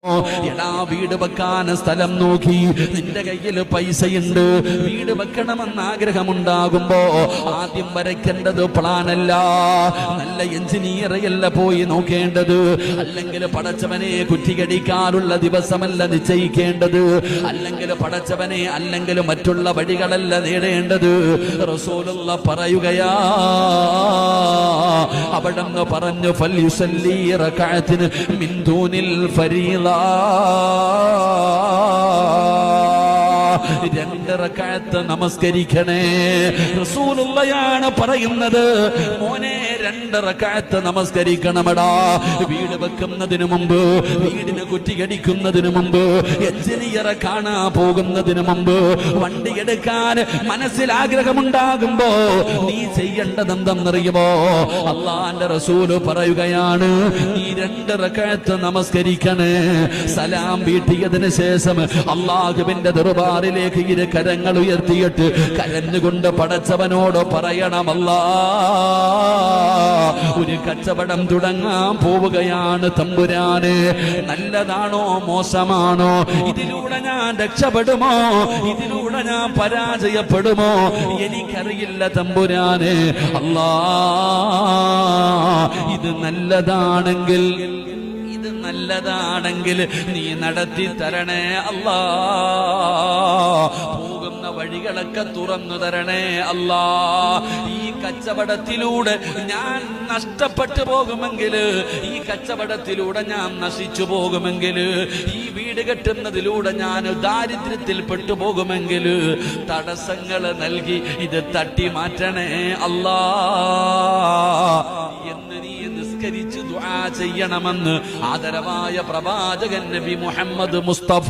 എടാ വീട് വെക്കാൻ സ്ഥലം നോക്കി, നിന്റെ കയ്യിൽ പൈസയുണ്ട്, വീട് വെക്കണമെന്ന് ആഗ്രഹമുണ്ടാകുമ്പോ ആദ്യം വരയ്ക്കേണ്ടത് പ്ലാനല്ല, നല്ല എഞ്ചിനീയറെയല്ല പോയി നോക്കേണ്ടത്, അല്ലെങ്കിൽ പടച്ചവനെ കുറ്റികടിക്കാനുള്ള ദിവസമല്ല നിശ്ചയിക്കേണ്ടത്, അല്ലെങ്കിൽ പടച്ചവനെ അല്ലെങ്കിൽ മറ്റുള്ള വഴികളല്ല നേടേണ്ടത്. റസൂലുള്ള പറയുകയാ, അവിടങ്ങ് പറഞ്ഞു ഫൽയുസല്ലി റകഅത്തിന് മിൻ ദൂനിൽ ഫരീള, 2 റകഅത്ത് നമസ്കരിക്കണേ. റസൂലുള്ളയാണ് പറയുന്നത്, മോനെ 2 റകഅത്ത് നമസ്കരിക്കണമടാ. വീട് വെക്കുന്നതിന് മുമ്പ്, വീടിന് കുറ്റിയടിക്കുന്നതിന് മുമ്പ്, എഞ്ചിനീയറെ കാണാൻ പോകുന്നതിന് മുമ്പ്, വണ്ടി എടുക്കാൻ മനസ്സിൽ ആഗ്രഹമുണ്ടാകുമ്പോ നീ ചെയ്യേണ്ടത് എന്തെന്നറിയുമോ? അള്ളാന്റെ റസൂല് പറയുകയാണ്, നീ 2 റകഅത്ത് നമസ്കരിക്കണേ. സലാം വീട്ടിയതിന് ശേഷം അള്ളാഹുവിന്റെ ദർബാറിലേക്ക് ഇരു കരങ്ങൾ ഉയർത്തിയിട്ട് കരഞ്ഞുകൊണ്ട് പടച്ചവനോട് പറയണം, അല്ലാ, ഒരു കച്ചവടം തുടങ്ങാൻ പോവുകയാണ് തമ്പുരാനെ, നല്ലതാണോ മോശമാണോ, ഇതിലൂടെ ഞാൻ രക്ഷപ്പെടുമോ, ഇതിലൂടെ ഞാൻ പരാജയപ്പെടുമോ, എനിക്കറിയില്ല തമ്പുരാനെ. അല്ലാ, ഇത് നല്ലതാണെങ്കിൽ നീ നടത്തി തരണേ അല്ലാ, പോകുന്ന വഴികളൊക്കെ തുറന്നു തരണേ അല്ലാ. ഈ കച്ചവടത്തിലൂടെ ഞാൻ നഷ്ടപ്പെട്ടു പോകുമെങ്കിൽ, ഈ കച്ചവടത്തിലൂടെ ഞാൻ നശിച്ചു പോകുമെങ്കിൽ, ഈ വീട് കെട്ടുന്നതിലൂടെ ഞാൻ ദാരിദ്ര്യത്തിൽ പെട്ടുപോകുമെങ്കിൽ തടസ്സങ്ങൾ നൽകി ഇത് തട്ടി മാറ്റണേ അല്ലാ എന്ന് നീ നിസ്കരിച്ച് ദുആ ചെയ്യണമെന്ന് ആദരവായ പ്രവാചകൻ നബി മുഹമ്മദ് മുസ്തഫ